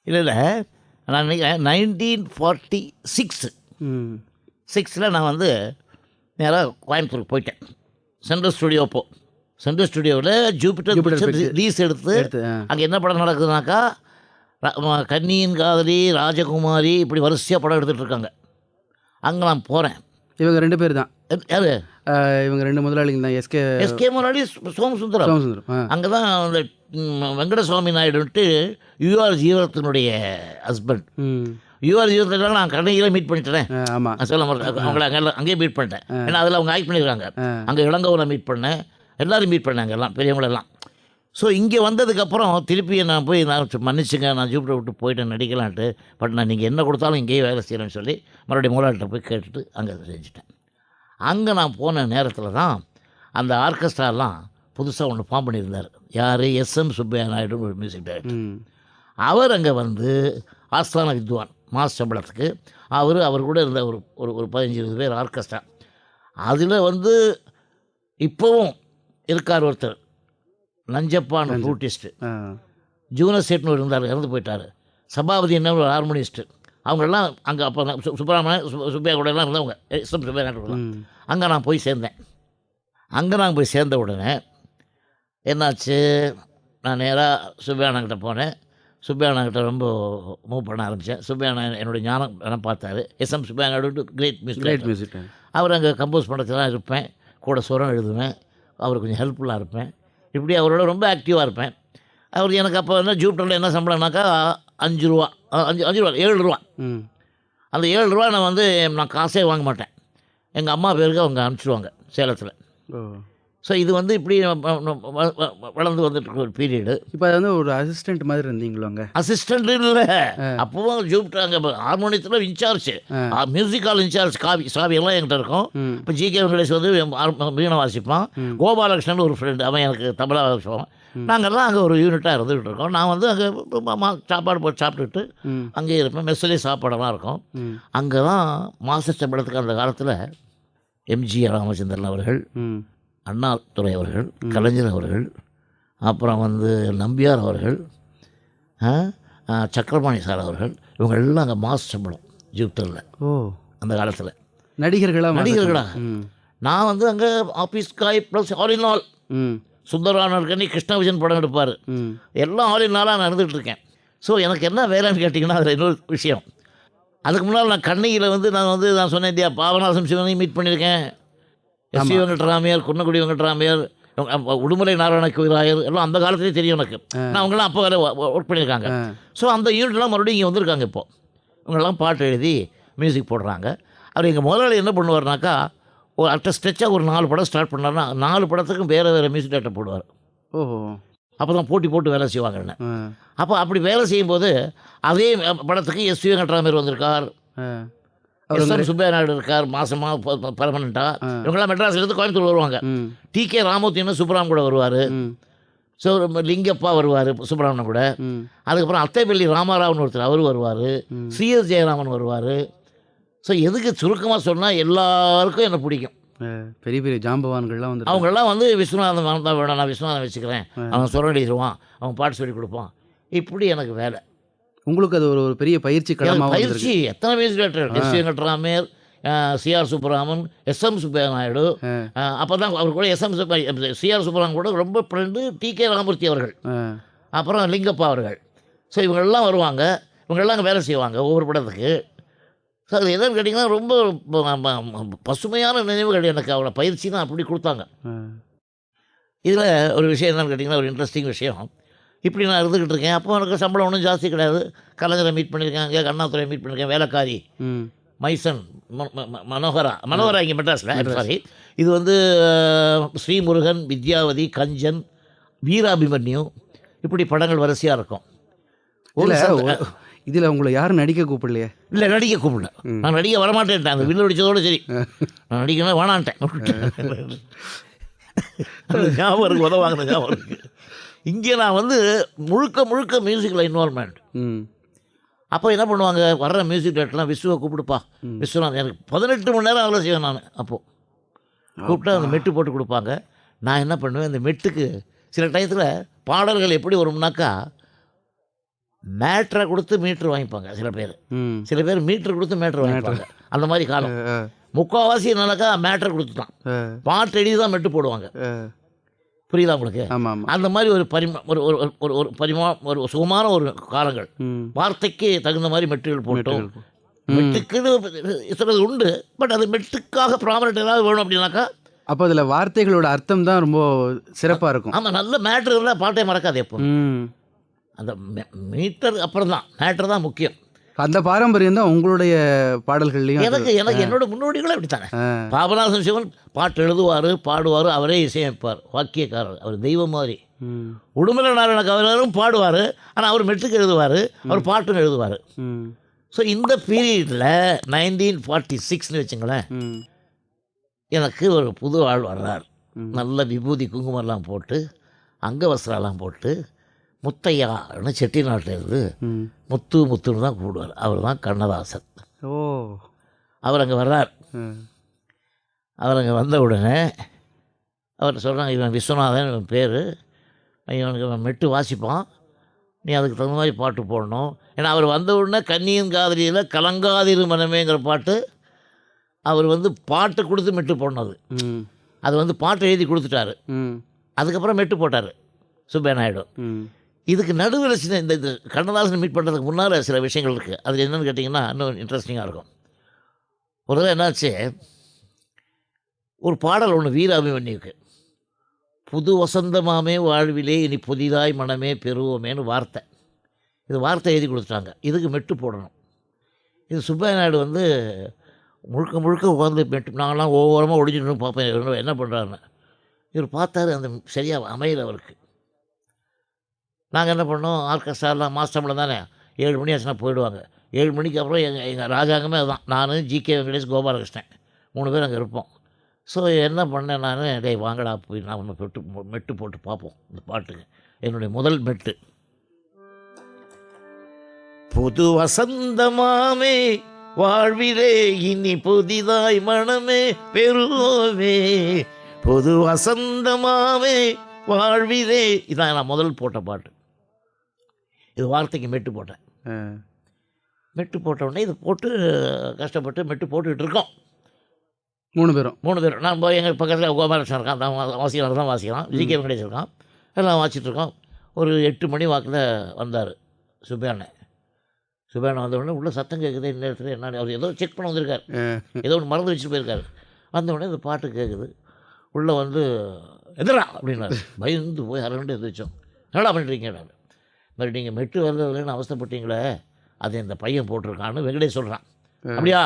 இல்லை இல்லை, நான் நினைக்கிறேன் 1946 6ல் நான் வந்து நேராக கோயம்புத்தூருக்கு போயிட்டேன். சென்ட்ரல் ஸ்டுடியோ சென்ட்ரல் ஸ்டுடியோவில் ஜூபிட்டர் லீஸ் எடுத்து அங்கே என்ன படம் நடக்குதுனாக்கா, கன்னியின் காதலி, ராஜகுமாரி, இப்படி வரிசையாக படம் எடுத்துகிட்டு இருக்காங்க. அங்கே நான் போகிறேன். இவங்க 2 பேர் தான். யார்? இவங்க 2 முதலாளிகள் தான். எஸ்கே முதலாளி, சோமசுந்தரம். அங்கே தான் அந்த வெங்கடசுவாமி நாயுடுன்ட்டு யூஆர் ஜீவரத்தினுடைய ஹஸ்பண்ட். யூஆர் ஜீவரத்தில் நான் கடையில் மீட் பண்ணிட்டேன். ஆமாம், சொல்ல மாட்டேன். அவங்கள அங்கேயே மீட் பண்ணிட்டேன். ஏன்னா அதில் அவங்க ஆக்ட் பண்ணியிருக்காங்க. அங்கே இளங்கோவனை மீட் பண்ணேன், எல்லோரும் மீட் பண்ணாங்க, எல்லாம் பெரியவங்களெல்லாம். ஸோ இங்கே வந்ததுக்கப்புறம் திருப்பி நான் போய் மன்னிச்சுங்க, நான் ஜூப்பிட்டர் விட்டு போயிட்டேன் நடிக்கலான்ட்டு. பட் நான் நீங்கள் என்ன கொடுத்தாலும் இங்கேயே வேலை செய்கிறேன்னு சொல்லி மறுபடியும் முதலாளிகிட்ட போய் கேட்டுட்டு அங்கே செஞ்சுட்டேன். அங்கே நான் போன நேரத்தில் தான் அந்த ஆர்கெஸ்ட்ராலாம் புதுசாக ஒன்று ஃபார்ம் பண்ணியிருந்தார். யார்? எஸ்எம் சுப்பையா நாயுடு, ஒரு மியூசிக் டைரக்டர். அவர் அங்கே வந்து ஆஸ்தான வித்வான், மாஸ் சம்பளத்துக்கு அவர் கூட இருந்த ஒரு 15-20 பேர் ஆர்கெஸ்ட்ரா. அதில் வந்து இப்போவும் இருக்கார் ஒருத்தர், நஞ்சப்பான் ஃப்ளூட்டிஸ்ட்டு. ஜூனஸ் சேட்னு இருந்தார், இறந்து போயிட்டார். சபாபதி என்ன ஒரு ஹார்மோனிஸ்ட்டு. அவங்களெல்லாம் அங்கே அப்போ சுப்பிரமணியன் சுப்பையா கூட எல்லாம் இருந்தவங்க, எஸ்எம் சுப்பையா நாயுடு. அங்கே நான் போய் சேர்ந்தேன். அங்கே நான் போய் சேர்ந்த உடனே என்னாச்சு, நான் நேராக சுப்பையானங்கிட்ட போனேன். சுப்பையானங்கிட்ட ரொம்ப மூவ் பண்ண ஆரம்பித்தேன். சுப்பையானா என்னுடைய ஞானம் பார்த்தாரு. S M Subbaiah Naidu great music. அவர் அங்கே கம்போஸ் பண்ணுறதுலாம் இருப்பேன், கூட சுரம் எழுதுவேன், அவர் கொஞ்சம் ஹெல்ப்ஃபுல்லாக இருப்பேன். இப்படி அவரோட ரொம்ப ஆக்டிவாக இருப்பேன். அவர் எனக்கு அப்போ வந்து ஜூப்டரில் என்ன சம்பளம்னாக்கா 5 ரூபா 7 ரூபா. அந்த 7 ரூபா நான் காசே வாங்க மாட்டேன். எங்கள் அம்மா பேருக்கு அவங்க அனுப்பிச்சிடுவாங்க சேலத்தில். ஸோ இது வந்து இப்படி வளர்ந்து வந்துட்டு ஒரு பீரியடு. இப்போ அது வந்து ஒரு அசிஸ்டண்ட் மாதிரி இருந்தீங்களோ? அங்கே அசிஸ்டண்ட் இல்லை, அப்போவும் ஜூப்டர் அங்கே ஹார்மோனியத்தில் இன்சார்ஜ், மியூசிக்கால் இன்சார்ஜ் சாவியெல்லாம் என்கிட்ட இருக்கும். இப்போ ஜிகே வெங்கடேஷ் வந்து வீணை வாசிப்பான். கோபாலகிருஷ்ணன் ஒரு ஃப்ரெண்டு, அவன் எனக்கு தமிழா வாசிப்பான். நாங்கள்லாம் அங்கே ஒரு யூனிட்டாக இருந்துகிட்டு இருக்கோம். நான் வந்து அங்கே சாப்பாடு போட்டு சாப்பிட்டுட்டு அங்கேயே இருப்பேன். மெஸ்ஸிலே சாப்பாடெல்லாம் இருக்கும். அங்கே தான் மாஸ்டர் சம்பளத்துக்கு அந்த காலத்தில் எம்ஜிஆர் ராமச்சந்திரன் அவர்கள், அண்ணாதுரை அவர்கள், கலைஞர் அவர்கள், அப்புறம் வந்து நம்பியார் அவர்கள், சக்கரபாணி சார் அவர்கள், இவங்க எல்லாம் அங்கே மாஸ் சம்பளம் ஜூப்டரில். அந்த காலத்தில் நடிகர்களா. நான் வந்து அங்கே ஆஃபீஸ் காய் ப்ளஸ் ஆல் இன் ஆல். சுந்தரானர்கனி கிருஷ்ண விஜயன் படம் எடுப்பார். எல்லாம் ஆல் இன் ஆலாக நான் இருந்துகிட்ருக்கேன். ஸோ எனக்கு என்ன வேலைன்னு கேட்டிங்கன்னா, அதில் இன்னொரு விஷயம். அதுக்கு முன்னால் நான் கண்ணியில் வந்து நான் சொன்னேன் இல்லையா, பாபநாசம் சிவனையும் மீட் பண்ணியிருக்கேன். எஸ்வி வெங்கட்ராமையார், குன்னக்குடி வெங்கட்ராமையார், உடுமலை நாராயண கோயிலாயர் எல்லாம் அந்த காலத்துலேயே தெரியும் எனக்கு. நான் அவங்களாம் அப்போ வேலை ஒர்க் பண்ணியிருக்காங்க. ஸோ அந்த யூனிட்லாம் மறுபடியும் இங்கே வந்திருக்காங்க. இப்போது இவங்கெல்லாம் பாட்டு எழுதி மியூசிக் போடுறாங்க. அவர் எங்கள் முதலாளி என்ன பண்ணுவார்னாக்கா, ஒரு அட்ட ஸ்ட்ரெச்சாக ஒரு 4 படம் ஸ்டார்ட் பண்ணார்னா 4 படத்துக்கும் வேறு மியூசிக் டேரக்டர் போடுவார். அப்போ தான் போட்டு வேலை செய்வாங்கன்னு. அப்போ அப்படி வேலை செய்யும்போது அதே படத்துக்கு எஸ்வி வெங்கட்ராமையார் வந்திருக்கார், எஸ்எம் சுப்பையா நாயுடு இருக்கார், மாதமாக பர்மனெண்ட்டாக. இவங்கெல்லாம் மெட்ராஸ்லேருந்து கோயம்புத்தூர் வருவாங்க. டிகே ராமூர்த்தின்னு சுப்ராம் கூட வருவார். ஸோ லிங்கப்பா வருவார் சுப்ரமணியன் கூட. அதுக்கப்புறம் அத்தைப்பள்ளி ராமாராவன் ஒருத்தர் அவர் வருவார். சிஎஸ் ஜெயராமன் வருவார். ஸோ எதுக்கு சுருக்கமாக சொன்னால் எல்லாருக்கும் என்னை பிடிக்கும். பெரிய பெரிய ஜாம்பவான்கள்லாம் வந்து அவங்கெல்லாம் வந்து விஸ்வநாதன் தான் வேணும், நான் விஸ்வநாதன் வச்சுக்கிறேன், அவன் சுரண்டிடுவான், அவன் பாட்டு சொல்லி கொடுப்பான். இப்படி எனக்கு வேலை. உங்களுக்கு அது ஒரு பெரிய பயிற்சி பயிற்சி. எத்தனை music director, S Venkataramaiyar, C R Subbaraman, S M Subbaiah Naidu. அப்போ தான் அவர் கூட சிஆர் சுப்பராமன் கூட ரொம்ப ஃப்ரெண்டு டிகே ராமூர்த்தி அவர்கள், அப்புறம் லிங்கப்பா அவர்கள். ஸோ இவங்கெல்லாம் வருவாங்க, இவங்கெல்லாம் அங்கே வேலை செய்வாங்க ஒவ்வொரு படத்துக்கு. ஸோ அது எதுன்னு கேட்டிங்கன்னா ரொம்ப பசுமையான நினைவுகள் எனக்கு. அவங்கள பயிற்சி தான் அப்படி கொடுத்தாங்க. இதில் ஒரு விஷயம் என்னென்னு கேட்டிங்கன்னா, ஒரு இன்ட்ரெஸ்டிங் விஷயம். இப்படி நான் இருந்துக்கிட்டு இருக்கேன். அப்போ எனக்கு சம்பளம் ஒன்றும் ஜாஸ்தி கிடையாது. கலைஞரை மீட் பண்ணியிருக்கேன், அண்ணாதுரையை மீட் பண்ணியிருக்கேன், வேலைக்காரி மைசன், மனோகரா இங்கே மெட்ராஸில். சாரி, இது வந்து ஸ்ரீமுருகன், வித்யாவதி, கஞ்சன், வீராபிமன்யு, இப்படி படங்கள் வரிசையாக இருக்கும். இதில் உங்களை யாரும் நடிக்க கூப்பிடலையே? இல்லை, நடிக்க கூப்பிடல. நான் நடிக்க வரமாட்டேன்ட்டேன். அந்த வில்லு அடித்ததோடு சரி, நான் நடிக்கணும் வேணான்ட்டேன். ஞாபகம் இருக்குது, உதவாங்கின ஞாபகம் இருக்குது. இங்கே நான் வந்து முழுக்க மியூசிக்கில் இன்வால்வ்மெண்ட். அப்போ என்ன பண்ணுவாங்க, வர்ற மியூசிக் டேரக்டர்லாம் விஸ்வவை கூப்பிடுப்பா, விஸ்வநாத் எனக்கு 18 மணி நேரம் அவ்வளோ செய்வேன் நான். அப்போது கூப்பிட்டா அந்த மெட்டு போட்டு கொடுப்பாங்க. நான் என்ன பண்ணுவேன், அந்த மெட்டுக்கு சில டயத்தில் பாடல்கள் எப்படி வரும்னாக்கா, மேட்ரை கொடுத்து மீட்ரு வாங்கிப்பாங்க சில பேர். சில பேர் மீட்ரு கொடுத்து மேட்ரு வாங்கிப்பாங்க. அந்த மாதிரி காலம். முக்கால்வாசி என்னக்கா மேட்ரை கொடுத்துட்டான், பாட்டு எழுதி தான் மெட்டு போடுவாங்க. புரியுதா உங்களுக்கு? அந்த மாதிரி ஒரு ஒரு சுகமான ஒரு காலங்கள். வார்த்தைக்கு தகுந்த மாதிரி மெட்டுகள் போட்டோம். மெட்டுக்குன்னு சிலது உண்டு, பட் அது மெட்டுக்காக ப்ராமரண்ட் ஏதாவது வேணும் அப்படின்னாக்கா அப்போ அதில் வார்த்தைகளோட அர்த்தம் தான் ரொம்ப சிறப்பாக இருக்கும். ஆமாம், நல்ல மேட்ரு இருந்தால் பாட்டே மறக்காது. எப்போ அந்த மீட்டர் அப்புறம் தான் மேட்ரு தான் முக்கியம். அந்த பாரம்பரியம் தான் உங்களுடைய பாடல்கள்லையும். எனக்கு என்னோட முன்னோடிகளும் அப்படித்தானே. பாபநாசம் சிவன் பாட்டு எழுதுவார், பாடுவார், அவரே இசையமைப்பார், வாக்கியக்காரர், அவர் தெய்வம் மாதிரி. உடுமலை நாராயண கவிஞரும் பாடுவார், ஆனால் அவர் மெட்டுக்கு எழுதுவார், அவர் பாட்டும் எழுதுவார். ஸோ இந்த பீரியடில் 1946ன்னு வச்சுங்களேன், எனக்கு ஒரு புது ஆள் வர்றார். நல்ல விபூதி குங்குமம்லாம் போட்டு, அங்கவஸ்திரம்லாம் போட்டு, முத்தையான்னு செட்டிநாட்டிலேருந்து முத்துன்னு தான் கூப்பிடுவார். அவர் தான் கண்ணதாசன். அவர் அங்கே வர்றார். அவர் அங்கே வந்த உடனே அவர் சொல்கிறாங்க, இவன் விஸ்வநாதன் இவன் பேர், இவனுக்கு இவன் மெட்டு வாசிப்பான், நீ அதுக்கு தகுந்த மாதிரி பாட்டு போடணும். ஏன்னா அவர் வந்த உடனே கன்னியின் காதலியில் கலங்காதிரு மனமேங்கிற பாட்டு அவர் பாட்டு கொடுத்து மெட்டு போடணும். அது பாட்டு எழுதி கொடுத்துட்டாரு. அதுக்கப்புறம் மெட்டு போட்டார் சுப்பையா நாயுடு. இதுக்கு நடுவில் இந்த கண்ணதாசனை மீட் பண்ணுறதுக்கு முன்னால் சில விஷயங்கள் இருக்குது. அது என்னென்னு கேட்டிங்கன்னா இன்னும் இன்ட்ரெஸ்டிங்காக இருக்கும். ஒரு தடவை என்னாச்சு, ஒரு பாடல் ஒன்று வீராபிமன்யுக்கு, புது வசந்தமாமே வாழ்விலே இனி புதிதாய் மனமே பெறுவோமேனு வார்த்தை. இது வார்த்தை எழுதி கொடுத்துட்டாங்க, இதுக்கு மெட்டு போடணும். இது சுப்பையா நாயுடு முழுக்க முழுக்க உட்காந்து மெட்டு, நாங்களாம் ஒவ்வொருமாக ஒடிஞ்சிட்டு பார்ப்பேன் என்ன பண்ணுறாருன்னு. இவர் பார்த்தாரு, அந்த சரியாக அமையல அவருக்கு. நாங்கள் என்ன பண்ணோம், ஆர்கெஸ்ட்ராலாம் மாஸ்டமில் தானே 7 மணி ஆச்சுன்னா போயிடுவாங்க. 7 மணிக்கு அப்புறம் எங்கள் ராஜாங்கமே அதுதான். நான், ஜிகே வெங்கடேஷ், கோபாலகிருஷ்ணன் 3 பேர் அங்கே இருப்போம். ஸோ என்ன பண்ணேன் நான், டேய் வாங்கடா போய் நான் ஒன்று மெட்டு போட்டு பார்ப்போம் இந்த பாட்டுக்கு. என்னுடைய முதல் மெட்டு, புது வசந்தமாமே வாழ்விலே இனி புதிதாய் மனமே பெறுவோமே, புது வசந்தமாமே வாழ்விலே. இதான் நான் முதல் போட்ட பாட்டு. இது வார்த்தைக்கு மெட்டு போட்டேன். மெட்டு போட்ட உடனே இது போட்டு கஷ்டப்பட்டு மெட்டு போட்டுக்கிட்டு இருக்கோம். 3 பேரும். நான் போய் எங்கள் பக்கத்தில் கோபாலகிருஷ்ணன் இருக்கான், தான் வாசிக்கலாம் தான் வாசிக்கலாம், ஜிகே வெங்கடேஷ் இருக்கான், எல்லாம் வாசிட்டுருக்கோம். ஒரு 8 மணி வாக்கில் வந்தார் சுப்பையாண்ணன். சுப்பையாண்ணன் வந்த உடனே உள்ள சத்தம் கேட்குது, இந்த இடத்துல என்ன, அவர் ஏதோ செக் பண்ண வந்திருக்கார், ஏதோ ஒன்று மறந்து வச்சுட்டு போயிருக்காரு. வந்த உடனே இந்த பாட்டு கேட்குது. உள்ளே எதிரா அப்படின்னாரு. பயந்து போய் அரண்டு எதிர்த்தோம். என்னடா பண்ணிட்டுருக்கீங்க? நான் மாதிரி நீங்கள் மெட்டு வரதுன்னு அவஸ்தைப்பட்டீங்களே, அது இந்த பையன் போட்டிருக்கான்னு வெங்கடேஷ் சொல்கிறான். அப்படியா,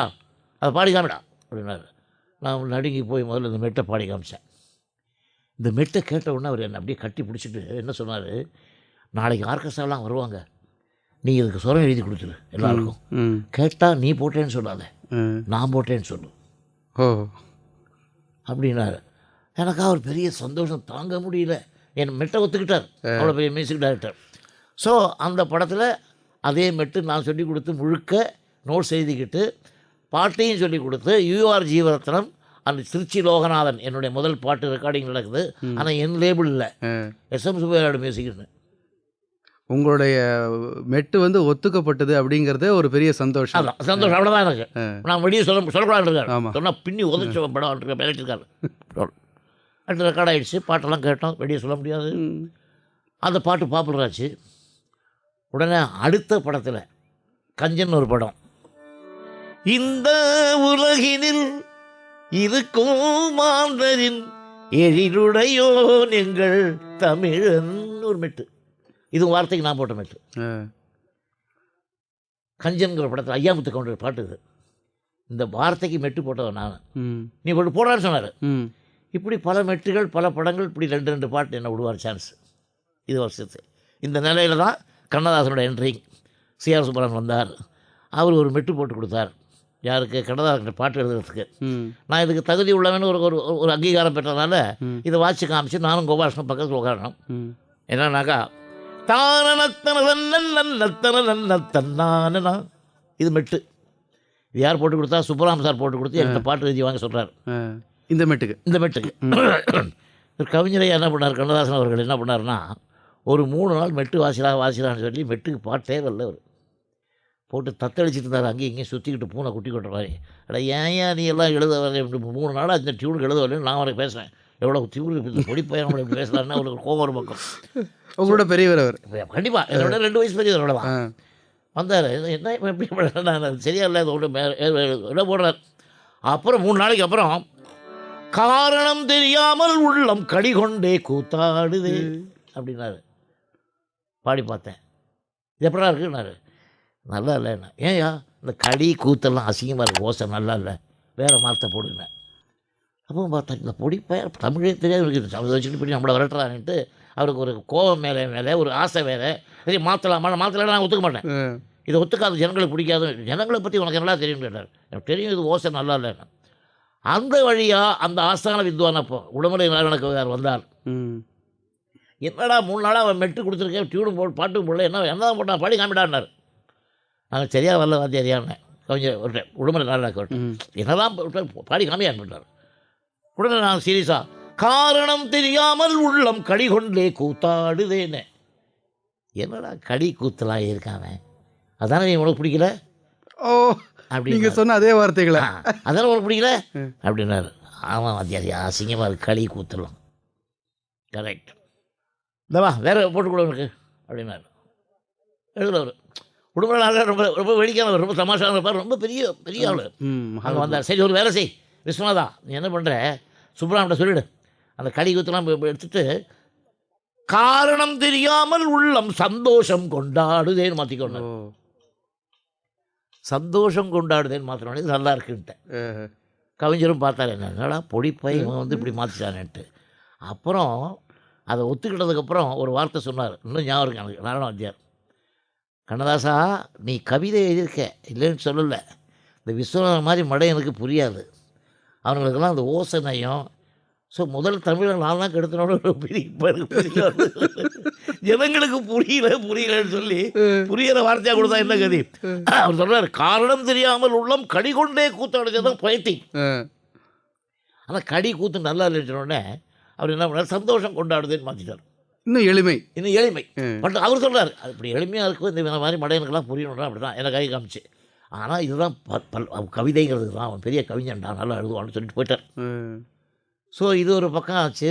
அதை பாடி காமிடா அப்படின்னாரு. நான் நடுங்கி போய் முதல்ல இந்த மெட்டை பாடி காமிச்சேன். இந்த மெட்டை கேட்ட உடனே அவர் என்னை அப்படியே கட்டி பிடிச்சிட்டு என்ன சொன்னார், நாளைக்கு ஆர்கெஸ்ட்ராலாம் வருவாங்க, நீ இதுக்கு சுரம் எழுதி கொடுத்துரு எல்லாருக்கும், கேட்டால் நீ போட்டேன்னு சொல்லாத, நான் போட்டேன்னு சொல்லு அப்படின்னாரு. எனக்கா ஒரு பெரிய சந்தோஷம் தாங்க முடியல. என் மெட்டை ஒத்துக்கிட்டார், அவ்வளோ பெரிய மியூசிக் டைரக்டர். ஸோ அந்த படத்தில் அதே மெட்டு நான் சொல்லி கொடுத்து முழுக்க நோட்ஸ் எழுதிக்கிட்டு பாட்டையும் சொல்லி கொடுத்து, யூஆர் ஜீவரத்னம் அந்த திருச்சி லோகநாதன் என்னுடைய முதல் பாட்டு ரெக்கார்டிங் நடக்குது. ஆனால் என் லேபிள் இல்லை, எஸ்எம் சுப்பையா மியூசிக்னு. உங்களுடைய மெட்டு ஒத்துக்கப்பட்டது அப்படிங்கிறதே ஒரு பெரிய சந்தோஷம். அதான் சந்தோஷம், அவ்வளோதான் எனக்கு. நான் வெளியே சொல்லக்கூடாது இருக்காரு, சொன்னால் பின்னி உதச்ச படம் இருக்கார். அடுத்து ரெக்கார்ட் ஆகிடுச்சு, பாட்டெல்லாம் கேட்டோம், வெளியே சொல்ல முடியாது. அந்த பாட்டு பாப்புலர் ஆச்சு. உடனே அடுத்த படத்தில் கஞ்சன் ஒரு படம், இந்த உலகினில் இருக்கும் மாந்தரின் எழிலுடையோன் எங்கள் தமிழன் ஒரு மெட்டு. இது வார்த்தைக்கு நான் போட்ட மெட்டு. கஞ்சன்கிற படத்தில் ஐயாமுத்து கவுண்டர் பாட்டு இது. இந்த வார்த்தைக்கு மெட்டு போட்டவன் நான். நீ போட்டு போடான்னு சொன்னார். இப்படி பல மெட்டுகள், பல படங்கள், இப்படி 2 பாட்டு என்ன விடுவார் சான்ஸ். இது வருஷத்து இந்த நிலையில் தான் கண்ணதாசனோட என்ட்ரிங். சிஆர் சுப்பராமன் வந்தார், அவர் ஒரு மெட்டு போட்டு கொடுத்தார். யாருக்கு? கண்ணதாசன் பாட்டு எழுதுறதுக்கு. நான் இதுக்கு தகுதி உள்ளவன்னு ஒரு அங்கீகாரம் பெற்றதுனால இதை வாட்சி காமிச்சு நானும் கோபாலகிருஷ்ணன் பக்கத்தில் உட்காரணும். என்னன்னாக்கா தானத்தன இது மெட்டு. இது யார் போட்டு கொடுத்தா? சுப்பராமன் சார் போட்டு கொடுத்து என்கிட்ட பாட்டு எழுதி வாங்க சொல்கிறார். இந்த மெட்டுக்கு ஒரு கவிஞரை என்ன பண்ணார் கண்ணதாசன் அவர்கள் என்ன பண்ணார்னா, ஒரு 3 நாள் மெட்டு வாசிலான்னு சொல்லி மெட்டுக்கு பாட்டே வரல அவர். போட்டு தத்தளிச்சுட்டு இருந்தார், அங்கேயும் இங்கேயும் சுற்றிக்கிட்டு பூனை குட்டி கொட்டுற மாதிரி. அட ஏன் நீ எல்லாம் எழுத வரல, 3 நாளாக இந்த டியூனுக்கு எழுத வரலன்னு நான் அவரை பேசுகிறேன். எவ்வளோ டியூனுக்கு பொடி பையன் நம்மளை இப்படி பேசலான்னு அவருக்கு கோவம் ஒரு பக்கம். உங்களோட பெரியவர் அவர்? கண்டிப்பாக என்னோட 2 வயசு பெரியவர் அவ்வளோதான். வந்தார், என்ன எப்படி நான் சரியா இல்லை அதை ஒன்று போடுறார். அப்புறம் 3 நாளைக்கு அப்புறம் காரணம் தெரியாமல் உள்ளம் கடிகொண்டே கூத்தாடுதே அப்படின்னாரு. பாடி பார்த்தேன், இது எப்படா இருக்குன்னாரு. நல்லா இல்லைண்ணா. ஏன்யா இந்த கடி கூத்தெல்லாம் அசிங்கமாக இருக்குது, ஓசை நல்லா இல்லை, வேறு வார்த்தை போடுங்க. அப்போ பார்த்தா இந்த பொடி பையன் தமிழே தெரியாது இருக்குது, அதை வச்சுட்டு போய் நம்மளை விரட்டுறான்ட்டு அவருக்கு ஒரு கோபம் மேலே ஒரு ஆசை வேறு. சரி மாற்றலாம் நான் ஒத்துக்க மாட்டேன், இதை ஒத்துக்காது, ஜனங்களுக்கு பிடிக்காது. ஜனங்களை பற்றி உனக்கு நல்லா தெரியும் கேட்டார். எனக்கு தெரியும் இது ஓசை நல்லா இல்லைண்ணா. அந்த வழியாக அந்த ஆஸ்தான வித்வான் அப்போ உடம்புலை நாராயணகவியார் வந்தார். என்னடா 3 நாளாக அவன் மெட்டு கொடுத்துருக்கேன், டியூனும் போட்டு பாட்டும் போடல, என்ன தான் போட்டான், பாடி காமிடான்னார். நாங்கள் சரியாக வரல வாத்தியாரியான்னு கொஞ்சம் விட்டேன். உடம்புல நாராயண விட்டேன், என்னதான் பாடி காமியான்னு விட்டார். உடனே நான் சீரியஸாக காரணம் தெரியாமல் உள்ளம் கடி கொண்டே கூத்தாடுதேன்னு. என்னடா கடி கூத்தலாம் இருக்காம, அதானே நீ உனக்கு பிடிக்கல? ஓ அப்படி நீங்கள் சொன்ன அதே வார்த்தைகளை அதானே உனக்கு பிடிக்கல அப்படின்னாரு. ஆமாம் வாத்தியாரி, அசிங்கமாக இருக்கு, களி கூத்தலாம். கரெக்ட், இந்தவா வேறு போட்டு கூட உனக்கு அப்படின்னாரு. எழுதுறவர் உடம்புல நாள் ரொம்ப ரொம்ப வேடிக்கையானவர், ரொம்ப தமாஷான இருப்பார், ரொம்ப பெரிய ஆள். அங்கே வந்தார். சரி ஒரு வேலை செய் விஸ்வநாதா, நீ என்ன பண்ணுற, சுப்ரமணியன் சொல்லிவிடு, அந்த களி கூத்தெல்லாம் எடுத்துட்டு காரணம் தெரியாமல் உள்ளம் சந்தோஷம் கொண்டாடுதேன்னு மாற்றிக்கொண்டு, சந்தோஷம் கொண்டாடுதேன்னு மாற்றினோடனே நல்லா இருக்குன்ட்டேன். கவிஞரும் பார்த்தாரு, என்னடா பொடிப்பை இவன் வந்து இப்படி மாற்றிட்டானேன்ட்டு. அப்புறம் அதை ஒத்துக்கிட்டதுக்கப்புறம் ஒரு வார்த்தை சொன்னார், இன்னும் ஞாபகம் இருக்கு எனக்கு, நாராயண வாத்தியார். கண்ணதாசா, நீ கவிதை எழுதியிருக்க இல்லைன்னு சொல்லலை, இந்த விஸ்வநாதன் மாதிரி மடையனுக்கு புரியாது, அவங்களுக்கெல்லாம் அந்த ஓசை நயம். ஸோ முதல் தமிழன் நான் தான் கெடுத்தனோட ஜனங்களுக்கு புரியலன்னு சொல்லி புரியிற வார்த்தையாக கொடுத்தா என்ன கதி. அவர் சொல்கிறார், காரணம் தெரியாமல் உள்ளம் கடி கொண்டே கூத்தாடுறது தான் பயத்தி. ஆனால் கடி கூத்து நல்லா இல்லைன்னொடனே அவர் என்ன பண்ணார், சந்தோஷம் கொண்டாடுதுன்னு மாற்றிட்டார். இன்னும் எளிமை. பட் அவர் சொல்கிறார், அது இப்படி எளிமையாக இருக்கும், இந்த மாதிரி மடையனுக்கெல்லாம் புரியணுன்றா அப்படி தான் எனக்கு கை காமிச்சு. ஆனால் இதுதான் கவிதைங்கிறது தான், அவன் பெரிய கவிஞன்டா, நல்லா எழுதுவான்னு சொல்லிட்டு போயிட்டார். ஸோ இது ஒரு பக்கம் ஆச்சு.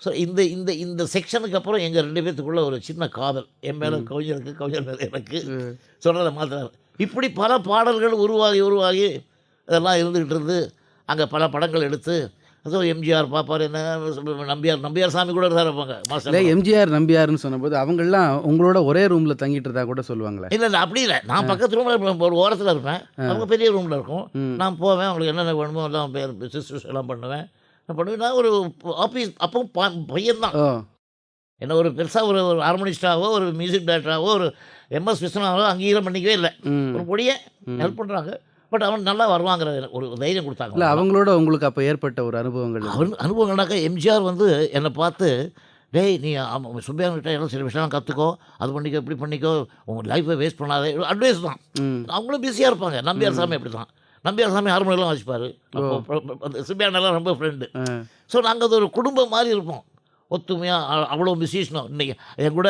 ஸோ இந்த இந்த இந்த செக்ஷனுக்கு அப்புறம் எங்கள் 2 பேர்த்துக்குள்ளே ஒரு சின்ன காதல், என் மேலே கவிஞர் மேலே எனக்கு சொல்கிறத மாத்தினார். இப்படி பல பாடல்கள் உருவாகி அதெல்லாம் இருந்துக்கிட்டு இருந்து அங்கே பல படங்கள் எடுத்து, அதுவும் எம்ஜிஆர் பார்ப்பார், என்ன நம்பியார் சாமி கூட இருந்தார் இருப்பாங்க மாஸ்டர். எம்ஜிஆர் நம்பியார்னு சொன்னபோது அவங்கெல்லாம் உங்களோட ஒரே ரூமில் தங்கிட்டு இருந்தா கூட சொல்லுவாங்களே? இல்லை அப்படி இல்லை, நான் பக்கத்து ரூமில் ஒரு ஓரத்தில் இருப்பேன், அவங்க பெரிய ரூமில் இருக்கும். நான் போவேன், அவங்களுக்கு என்னென்ன வேணுமோ எல்லாம் சிஸ்டர்ஸ் எல்லாம் பண்ணுவேன். நான் ஒரு ஆஃபீஸ் அப்போ பையன்தான், என்ன ஒரு பெருசாக ஒரு ஹார்மோனிஸ்டாவோ ஒரு மியூசிக் டைரக்டராகவோ ஒரு எம்எஸ் விஸ்வநாதோ அங்கீகாரம் பண்ணிக்கவே இல்லை. ஒரு பொடியை ஹெல்ப் பண்ணுறாங்க, பட் அவன் நல்லா வருவாங்கிற ஒரு தைரியம் கொடுத்தாங்க. இல்லை அவங்களோட உங்களுக்கு அப்போ ஏற்பட்ட ஒரு அனுபவங்கள்னாக்கா எம்ஜிஆர் வந்து என்னை பார்த்து, டேய் நீ சுப்பையாங்கிட்ட எல்லாம் சில விஷயம் கற்றுக்கோ, அது பண்ணிக்கோ இப்படி பண்ணிக்கோ, உங்கள் லைஃப்பை வேஸ்ட் பண்ணாதே, அட்வைஸ் தான். அவங்களும் பிஸியாக இருப்பாங்க. நம்பியார் சாமி அப்படி தான், நம்பியார் சாமி ஹார்மோனியெல்லாம் வாசிப்பார், சுப்பையானெல்லாம் ரொம்ப ஃப்ரெண்டு. ஸோ நாங்கள் அது ஒரு குடும்பம் மாதிரி இருப்போம், ஒத்துமையாக. அவ்வளோ மியூசிஷனும் இன்றைக்கி என் கூட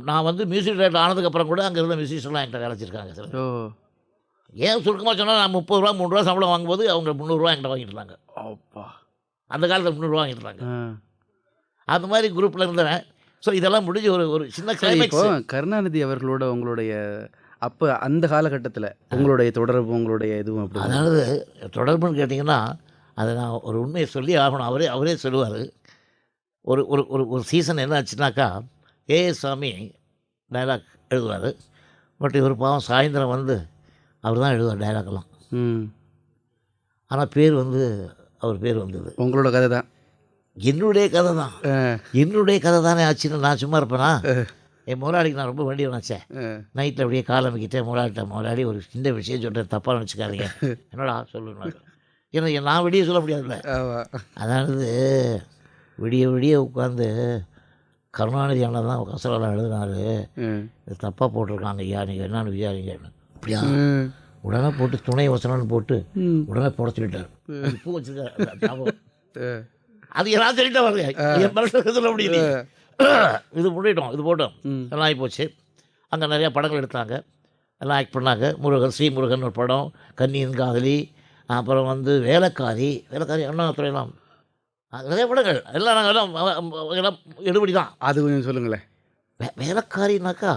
நான் வந்து மியூசிக் டைரக்டர் ஆனதுக்கப்புறம் கூட அங்கே இருந்த மியூசிஷன்லாம் என்கிட்ட கலைச்சிருக்காங்க சார். ஏன் சுருக்கமாக சொன்னால், நான் 30 ரூபா 3 ரூபா சம்பளம் வாங்கும்போது அவங்க 300 ரூபா என்கிட்ட வாங்கிட்டு இருந்தாங்க. அந்த காலத்தில் 300 ரூபா வாங்கிட்டு இருந்தாங்க. அந்த மாதிரி குரூப்பில் இருந்தவன். ஸோ இதெல்லாம் முடிஞ்சு ஒரு சின்ன கிளைமேக்ஸ். கருணாநிதி அவர்களோட உங்களுடைய அப்போ அந்த காலகட்டத்தில் உங்களுடைய தொடர்பு, உங்களுடைய இதுவும் அப்படி? அதாவது தொடர்புன்னு கேட்டிங்கன்னா, அதை நான் ஒரு உண்மையை சொல்லி ஆகணும். அவரே சொல்லுவார். ஒரு ஒரு ஒரு ஒரு சீசன் என்ன ஆச்சுனாக்கா, ஏஎஸ் சாமி டைலாக் எழுதுவார். பட் இவர் பாவம் சாயந்தரம் வந்து அவர் தான் எழுதுவார் டைலாக்லாம். ஆனால் அவர் பேர் வந்தது உங்களோட கதை தான், என்னுடைய கதை தான். என்னுடைய கதை தானே ஆச்சுன்னு நான் சும்மா இருப்பேனா? என் முதலாளிக்கு நான் ரொம்ப வேண்டிய நினச்சேன். நைட்டில் அப்படியே காலை அமைக்கிட்டேன், முதலாளி ஒரு சின்ன விஷயம் சொல்கிறேன், தப்பாக நினச்சிக்காதீங்க. என்னடா சொல்லுங்க, ஏன்னா நான் வெளியே சொல்ல முடியாதுல்ல. அதாவது விடிய உட்காந்து கருணாநிதி அண்ணன் தான் கசரெல்லாம் எழுதினாரு, இது தப்பாக போட்டிருக்காங்க ஐயா, நீங்கள் என்னன்னு விசாரிங்க அப்படியா. உடனே போட்டு துணை வசனம்னு போட்டு உடனே போட சொல்லிட்டார். பூ வச்சுருக்காரு. அது நான் சொல்லிட்டா வருங்க, என் மனசில் சொல்ல முடியல. இது பண்ணிட்டோம், இது போட்டோம், எல்லாம் ஆகிப்போச்சு. அங்கே நிறையா படங்கள் எடுத்தாங்க, எல்லாம் ஆக்ட் பண்ணாங்க. முருகன், ஸ்ரீமுருகன் ஒரு படம், கன்னியின் காதலி, அப்புறம் வந்து வேலைக்காரி அண்ணாதுரையெல்லாம் நிறைய படங்கள் எல்லாம் நாங்கள் எல்லாம் எடுபடி தான். அது கொஞ்சம் சொல்லுங்களேன். வேலைக்காரினாக்கா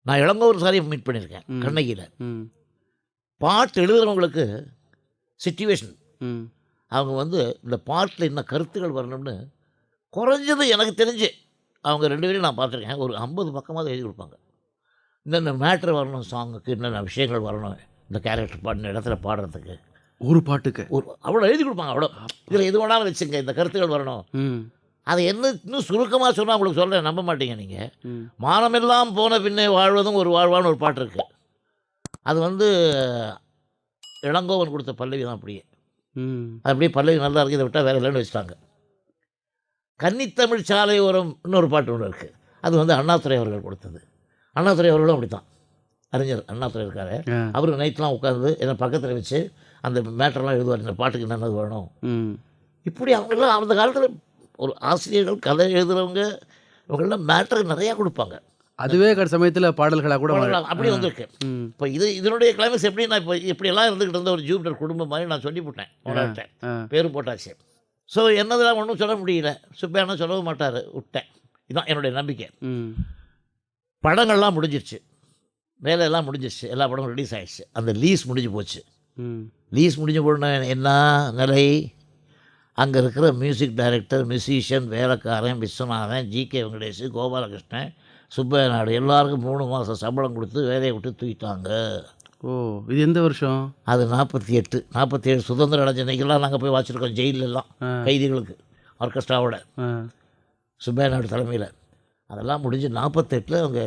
நான் இளங்கோவர் சாரியை மீட் பண்ணியிருக்கேன் கண்ணகியில். பாட்டு எழுதுகிறவங்களுக்கு சிச்சுவேஷன், அவங்க வந்து இந்த பாட்டில் இன்னும் கருத்துக்கள் வரணும்னு குறைஞ்சது எனக்கு தெரிஞ்சு அவங்க 2 பேரையும் நான் பார்த்துருக்கேன். ஒரு 50 பக்கமாக எழுதி கொடுப்பாங்க. இந்தந்த மேட்ரு வரணும், சாங்குக்கு என்னென்ன விஷயங்கள் வரணும், இந்த கேரக்டர் பாடின இடத்துல பாடுறதுக்கு ஒரு பாட்டுக்கு அவ்வளோ எழுதி கொடுப்பாங்க. அவ்வளோ இதில் எது வேணாலும் வச்சுங்க, இந்த கருத்துக்கள் வரணும். அதை என்ன இன்னும் சுருக்கமாக சொன்னால் உங்களுக்கு சொல்கிறேன், நம்ப மாட்டீங்க நீங்கள். மானமெல்லாம் போன பின்னே வாழ்வதும் ஒரு வாழ்வான்னு ஒரு பாட்டு இருக்குது. அது வந்து இளங்கோவன் கொடுத்த பல்லவி தான். அப்படியே அது அப்படியே பல்லவி நல்லா இருக்குது, இதை விட்டால் வேறு இல்லைன்னு வச்சுட்டாங்க. கன்னித்தமிழ் சாலையோரம் இன்னொரு பாட்டு ஒன்று இருக்குது, அது வந்து அண்ணாதுரை அவர்கள் கொடுத்தது. அண்ணாதுரை அவர்களும் அப்படி தான், அறிஞர் அண்ணாதுரை இருக்காரு. அவருக்கு நைட்லாம் உட்காந்து என்னை பக்கத்தில் வச்சு அந்த மேட்டர்லாம் எழுதுவார், இந்த பாட்டுக்கு என்னென்னது வேணும். இப்படி அவங்கெல்லாம் அந்த காலத்தில் ஒரு ஆசிரியர்கள், கதை எழுதுகிறவங்க, இவங்கெல்லாம் மேட்டருக்கு நிறையா கொடுப்பாங்க. அதுவே சமயத்தில் பாடல்களாக கூட அப்படி வந்திருக்கு. இப்போ இதனுடைய கிளைமேக்ஸ் எப்படி, நான் இப்போ இப்படியெல்லாம் இருந்துக்கிட்டு இருந்த ஒரு ஜூபிட்டர் குடும்பம் மாதிரி நான் சொல்லி போட்டேன், உணர்ட்டேன், பேரும் போட்டாச்சு. ஸோ என்னதெல்லாம் ஒன்றும் சொல்ல முடியல, சுப்பையான சொல்லவும் மாட்டார், விட்டேன். இதுதான் என்னுடைய நம்பிக்கை. படங்கள்லாம் முடிஞ்சிருச்சு, வேலையெல்லாம் முடிஞ்சிருச்சு, எல்லா படமும் ரிலீஸ் ஆகிடுச்சு. அந்த லீஸ் முடிஞ்சு போச்சு. லீஸ் முடிஞ்ச போன என்ன நிலை, அங்கே இருக்கிற மியூசிக் டைரக்டர், மியூசிஷியன், வேலைக்காரன், விஸ்வநாதன், ஜி.கே. வெங்கடேஷ், கோபாலகிருஷ்ணன், சுப்பையா நாயுடு எல்லாருக்கும் 3 மாதம் சம்பளம் கொடுத்து வேலையை விட்டு தூக்கிட்டாங்க. ஓ, இது எந்த வருஷம்? அது 47 சுதந்திரம் அடைஞ்ச அன்னைக்கெல்லாம் நாங்கள் போய் வாச்சிருக்கோம் ஜெயிலெல்லாம், கைதிகளுக்கு ஆர்கெஸ்ட்ராவோட, சுப்பையா நாயுடு தலைமையில். அதெல்லாம் முடிஞ்சு 48 அவங்க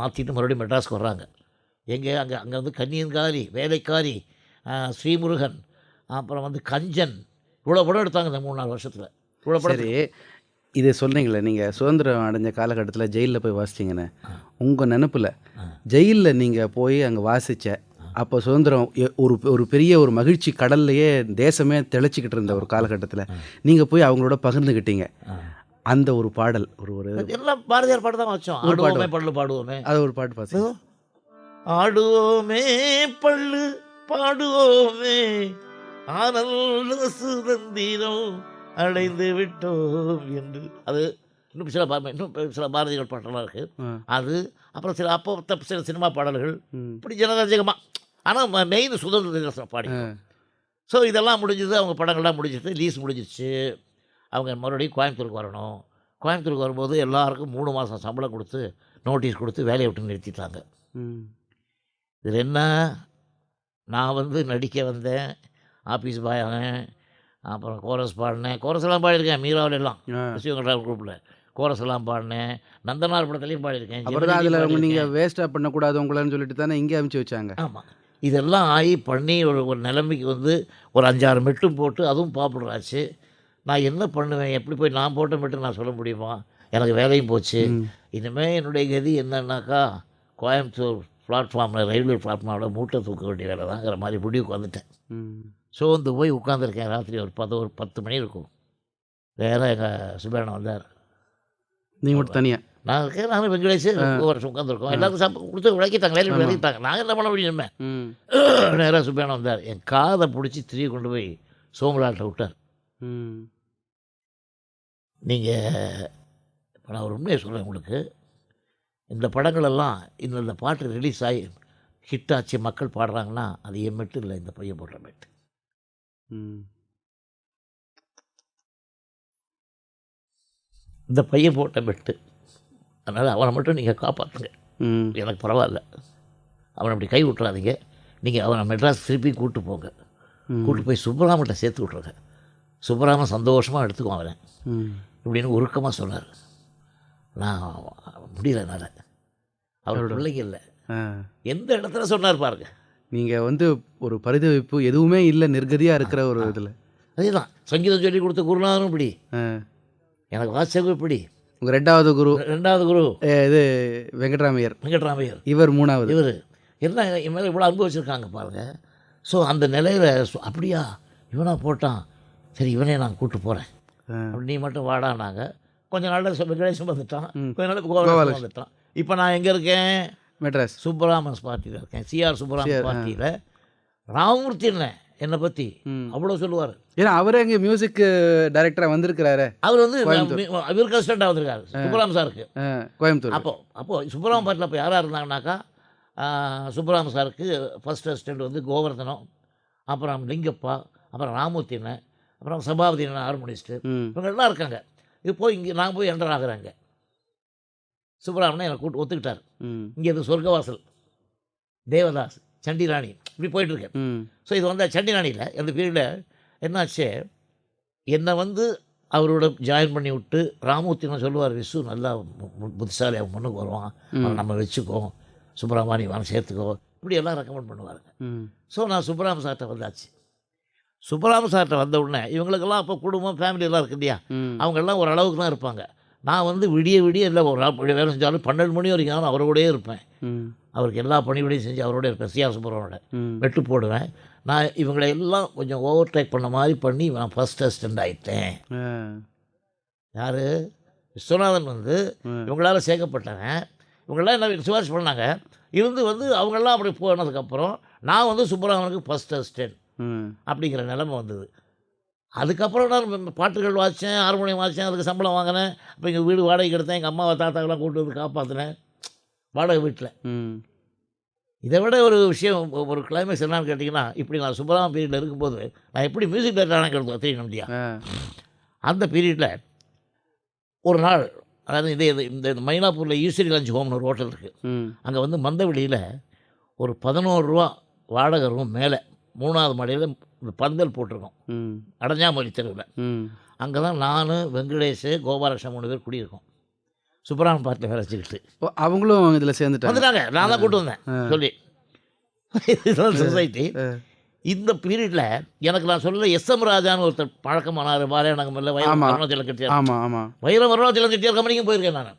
மாற்றிட்டு மறுபடியும் மெட்ராஸ்க்கு வர்றாங்க. எங்கே அங்கே வந்து கன்னியின் காதலி, வேலைக்காரி, ஸ்ரீமுருகன், அப்புறம் வந்து கஞ்சன், இவ்வளோ படம் எடுத்தாங்க இந்த 3-4 வருஷத்தில். இவ்வளோ படம். சரி, இதை சொல்கிறீங்களே, நீங்கள் சுதந்திரம் அடைஞ்ச காலகட்டத்தில் ஜெயிலில் போய் வாசிச்சிங்கன்னு, உங்கள் நினப்பில் ஜெயிலில் நீங்கள் போய் அங்கே வாசித்த அப்போ சுதந்திரம் ஒரு பெரிய ஒரு மகிழ்ச்சி கடல்லையே தேசமே தெளிச்சிக்கிட்டு இருந்த ஒரு காலகட்டத்தில் நீங்கள் போய் அவங்களோட பகிர்ந்துக்கிட்டீங்க. அந்த ஒரு பாடல், ஒரு எல்லாம் பாரதியார் பாட்டு தான் வச்சோம். ஆடுவோமே பள்ளு பாடுவோமே, அது ஒரு பாட்டு பாசி. ஆடுவோமே பள்ளு பாடுவோமே, ஆனந்த சுதந்திரம் அடைந்து விட்டோம் என்று. அது இன்னும் சில பாரதியார் பாட்டெல்லாம் இருக்குது. அது அப்புறம் சில சினிமா பாடல்கள், இப்படி ஜனரஞ்சகமாக. ஆனால் மெயின் சுதந்திர பாடி. ஸோ இதெல்லாம் முடிஞ்சது, அவங்க படங்கள்லாம் முடிஞ்சிது, லீஸ் முடிஞ்சிச்சு. அவங்க மறுபடியும் கோயம்புத்தூருக்கு வரணும். கோயம்புத்தூருக்கு வரும்போது எல்லாருக்கும் 3 மாதம் சம்பளம் கொடுத்து நோட்டீஸ் கொடுத்து வேலையை விட்டு நிறுத்திட்டாங்க. இதில் என்ன, நான் வந்து நடிக்க வந்தேன், ஆஃபீஸ் பாய் ஆனேன், அப்புறம் கோரஸ் பாடினேன், கோரஸ்லாம் பாடியிருக்கேன், மீராவில் எல்லாம் விஸ்வங்கடால் குரூப்பில் கோரஸ் எல்லாம் பாடினேன், நந்தனார் படத்துலையும் பாடியிருக்கேன். அப்புறம் அதில் நீங்கள் வேஸ்ட்டாக பண்ணக்கூடாது உங்களான்னு சொல்லிட்டு தானே இங்கே அனுப்பிச்சி வச்சாங்க. ஆமாம், இதெல்லாம் ஆகி பண்ணி ஒரு நிலைமைக்கு வந்து ஒரு 5-6 மெட்டும் போட்டு அதுவும் பாப்புலர் ஆச்சு. நான் என்ன பண்ணுவேன், எப்படி போய் நான் போட்ட மெட்டு நான் சொல்ல முடியுமா? எனக்கு வேலையும் போச்சு. இனிமேல் என்னுடைய கதி என்னன்னாக்கா, கோயம்புத்தூர் பிளாட்ஃபார்மில், ரயில்வே பிளாட்ஃபார்மில் மூட்டை தூக்க வேண்டிய வேலை தாங்கிற மாதிரி முடிவுக்கு வந்துட்டேன். ஸோ வந்து போய் உட்காந்துருக்கேன். ராத்திரி ஒரு 10 மணி இருக்கும். வேறு எங்கள் சுப்பையண்ணன் வந்தார். நீங்கள் மட்டும் தனியாக? நான் இருக்கேன், நானும் வெங்கடேஷ் வருஷம் உட்காந்துருக்கோம். எல்லாருக்கும் சாப்பிட்டு கொடுத்து விளக்கிட்டாங்க, வேலையை விளக்கிட்டாங்க. நாங்கள் என்ன பண்ண முடியுமே. நேராக சுப்பையண்ணன் வந்தார், என் காதை பிடிச்சி திரிய கொண்டு போய் சோமலாட்டை விட்டார். நீங்கள் இப்போ நான் ஒரு உண்மையை சொல்கிறேன் உங்களுக்கு, இந்த படங்களெல்லாம் இந்த பாட்டு ரிலீஸ் ஆகி ஹிட் ஆச்சு, மக்கள் பாடுறாங்கன்னா அது என் மெட்டு இல்லை, இந்த பையன் போடுற மெட்டு. இந்த பையன் போட்ட மெட்டு. அதனால் அவனை மட்டும் நீங்கள் காப்பாற்றுங்க, எனக்கு பரவாயில்ல. அவனை அப்படி கை விட்டுறாதீங்க. நீங்கள் அவனை மெட்ராஸ் திருப்பி கூப்பிட்டு போங்க, கூப்பிட்டு போய் சுப்பராமன்ட்ட சேர்த்து விட்ருங்க. சுப்பராமன் சந்தோஷமாக எடுத்துக்குவான் அவனை இப்படின்னு உருக்கமாக சொன்னார். நான் முடியல, என்னால். அவரோட பிள்ளைங்க இல்லை, எந்த இடத்துல சொன்னார் பாருங்க. நீங்கள் வந்து ஒரு பரிதவிப்பு எதுவுமே இல்லை, நிர்கதியாக இருக்கிற ஒரு இதில். அதே தான் சங்கீதம் சொல்லி கொடுத்த குருநாதனும் இப்படி, எனக்கு வாசகம் இப்படி. உங்கள் ரெண்டாவது குரு இது வெங்கட்ராமையர். இவர் 3வது. இவர் என்ன என் மேலே இவ்வளோ அன்பு வச்சுருக்காங்க பாருங்கள். ஸோ அந்த நிலையில் அப்படியா இவனா போட்டான், சரி இவனே நான் கூப்பிட்டு போகிறேன், அப்படி நீ மட்டும் வாடானாங்க. கொஞ்ச நாளில் வெங்கடேஷும் வந்துட்டான், கொஞ்ச நாள் கோபாலகிருஷ்ணன் வந்துட்டான். இப்போ நான் எங்கே இருக்கேன்? மெட்ராஸ் சுப்பராமன்ஸ் பார்ட்டியில் இருக்கேன். சிஆர் சுப்பராமன் பார்ட்டியில். ராமமூர்த்தி என்னை பற்றி அவ்வளோ சொல்லுவார். ஏன்னா அவரே இங்கே மியூசிக் டைரக்டராக வந்திருக்கிறாரு. அவர் வந்து இவருக்கு அசிஸ்டண்டாக வந்திருக்காரு சுப்பராமன் சாருக்கு கோயம்புத்தூர். அப்போது சுப்பராமன் பார்ட்டியில் இப்போ யாராக இருந்தாங்கனாக்கா சுப்பராமன் சாருக்கு ஃபஸ்ட் அசிஸ்டண்ட் வந்து கோவர்தனம், அப்புறம் லிங்கப்பா, அப்புறம் ராமூர்த்தி அப்புறம் சபாபதி ஹார்மோனிஸ்ட்டு, இவங்கெல்லாம் இருக்காங்க. இப்போ இங்கே நான் போய் என்டர் ஆகுறாங்க. சுப்பராமனை என்னை கூட்டு ஒத்துக்கிட்டார். இங்கே இது சொர்க்கவாசல், தேவதாஸ், சண்டிராணி இப்படி போயிட்டுருக்கேன். ஸோ இது வந்து சண்டிராணியில் அந்த பீரியடில் என்னாச்சு, என்னை வந்து அவரோட ஜாயின் பண்ணி விட்டு ராமூர்த்தின்னு சொல்லுவார், விசு நல்லா புத்திசாலி, அவன் முன்னுக்கு வருவான், அவன் நம்ம வச்சுக்கோ, சுப்பராமணி அவனை சேர்த்துக்கோ, இப்படி எல்லாம் ரெக்கமெண்ட் பண்ணுவாருங்க. ஸோ நான் சுப்பராம சார்கிட்ட வந்தாச்சு. சுப்பராம சார்கிட்ட வந்த உடனே இவங்களுக்கெல்லாம் அப்போ குடும்பம் ஃபேமிலியெல்லாம் இருக்குது இல்லையா, அவங்கெல்லாம் ஓரளவுக்கு தான் இருப்பாங்க. நான் வந்து விடிய இல்லை ஒரு வேலை செஞ்சாலும் 12 மணி வரைக்கும் அவரோடயே இருப்பேன். அவருக்கு எல்லா பணிவிடையும் செஞ்சு அவரோட இருப்பேன். சிஆர் சுப்பராமனோட வெட்டு போடுவேன். நான் இவங்களை எல்லாம் கொஞ்சம் ஓவர்டேக் பண்ண மாதிரி பண்ணி நான் ஃபஸ்ட் அசிஸ்டண்ட் ஆகிட்டேன். யார்? விஸ்வநாதன் வந்து இவங்களால் சேர்க்கப்பட்டவன். இவங்களாம் என்ன சிபாரிசு பண்ணாங்க. இருந்து வந்து அவங்கெல்லாம் அப்படி போனதுக்கப்புறம் நான் வந்து சுப்பராமனுக்கு ஃபஸ்ட் அசிஸ்டண்ட் அப்படிங்கிற நிலைமை வந்தது. அதுக்கப்புறம் நான் பாட்டுகள் வாசித்தேன், ஹார்மோனியம் வாசித்தேன், அதுக்கு சம்பளம் வாங்கினேன். அப்போ எங்கள் வீடு வாடகைக்கு எடுத்தேன். எங்கள் அம்மாவை தாத்தாக்கெல்லாம் கூப்பிட்டு வந்து காப்பாற்றினேன் வாடகை வீட்டில். இதை விட ஒரு விஷயம், ஒரு கிளைமேக்ஸ் என்னான்னு கேட்டிங்கன்னா, இப்படி நான் சுப்பராம பீரியடில் இருக்கும்போது நான் எப்படி மியூசிக் டைரக்டரான தெரியும் இல்லையா, அந்த பீரியடில் ஒரு நாள், அதாவது இந்த மயிலாப்பூரில் ஈஸ்வரி லஞ்ச் ஹோம்னு ஒரு ஹோட்டல் இருக்குது. அங்கே வந்து மந்தவெளியில் ஒரு 11 ரூபா வாடகை ரூம் மேலே 3வது மாடியில் இந்த பந்தல் போட்டிருக்கோம், அடஞ்சாமொழி தெருவில். அங்கே தான் நான், வெங்கடேஷ், கோபாலகிருஷ்ணன் 3 பேர் குடியிருக்கோம். சுப்பராமன் பார்ட்டியில் வேலை வச்சுக்கிட்டு அவங்களும் இதில் வந்துட்டாங்க. நான் தான் கூட்டு வந்தேன் சொல்லி. இதுதான் சொசைட்டி. இந்த பீரியடில் எனக்கு நான் சொல்ல எஸ்எம் ராஜான்னு ஒருத்தர் பழக்கமானார். பாலையனகமில் வைரம் கட்டியார். வைரம் அருணாச்சலம் கட்டியார் கம்பெனிக்கும் போயிருக்கேன் நான்.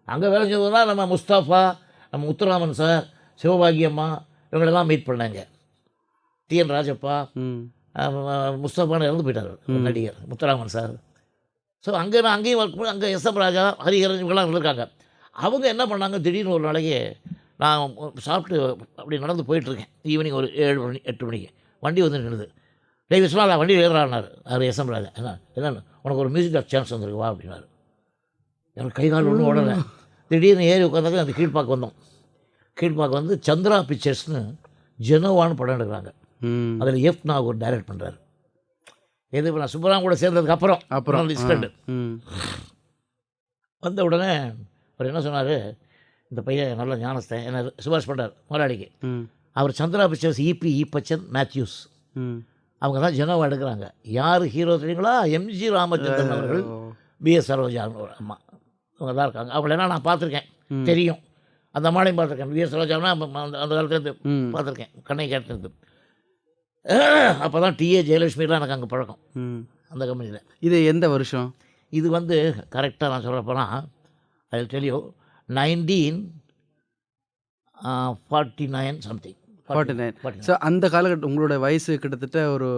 அங்கே வேலை செஞ்சது தான் நம்ம முஸ்தாஃபா, நம்ம முத்துராமன் சார், சிவபாகியம்மா, இவங்களெல்லாம் மீட் பண்ணாங்க. டிஎன் ராஜப்பா, முஸ்தாஃபான்னு இறந்து போயிட்டார் நடிகர் முத்துராமன் சார். ஸோ அங்கேயும் ஒர்க் பண்ணி அங்கே எஸ்எம் ராஜா, ஹரிஹரன் இவங்கெல்லாம் இருந்திருக்காங்க. அவங்க என்ன பண்ணாங்க, திடீர்னு ஒரு நாளைக்கு நான் சாப்பிட்டு அப்படி நடந்து போயிட்டுருக்கேன். ஈவினிங் ஒரு 7 மணி 8 மணிக்கு வண்டி வந்து நின்றுது. டேய் விஸ்வநாதா வண்டி ஏறானார் அவர் எஸ்எம் ராஜா. என்னென்ன உனக்கு ஒரு மியூசிக் சான்ஸ் வந்துருக்கு வா அப்படின்னாரு. எனக்கு கை கால் ஒன்றும் உடனே திடீர்னு ஏறி உட்காந்தாக்க அந்த கீழ்பாக்கு வந்தோம். கீழ்பாக்கு வந்து சந்திரா பிக்சர்ஸ்னு ஜெனோவான்னு படம் எடுக்கிறாங்க. அதில் எஃப் நாகூர் டைரக்ட் பண்ணுறாரு. எது இப்போ நான் சுப்பராமன் கூட சேர்ந்ததுக்கப்புறம் லிஸ்டண்டு வந்த உடனே அவர் என்ன சொன்னார், இந்த பையன் நல்ல ஞானஸ்தன் என்ன சிபாரிசு பண்ணுறார் முதலாளிக்கு. அவர் சந்திரா பிக்சர்ஸ் இபி ஈப்பச்சன் மேத்யூஸ் அவங்க தான் ஜெனோவா எடுக்கிறாங்க. யார் ஹீரோ தெரியுங்களா? எம்ஜி ராமச்சந்திரன் அவர்கள், பிஎஸ் சரோஜான்னு ஒரு அம்மா, இவங்க தான் இருக்காங்க. அவங்கள என்ன நான் பார்த்துருக்கேன், தெரியும். அந்த அம்மாளையும் பார்த்துருக்கேன். பிஎஸ் சரோஜானா அந்த காலத்துலேருந்து பார்த்துருக்கேன், கண்ணை கேட்டிருந்து. அப்போ தான் டிஏ ஜெயலட்சுமிலாம் எனக்கு அங்கே பழக்கம் அந்த கம்பெனியில். இது எந்த வருஷம்? இது வந்து கரெக்டாக நான் சொல்கிறப்போனா I will tell you 1949 something. 49. So அந்த காலகட்டம் உங்களோட வயசு கிட்டத்தட்ட ஒரு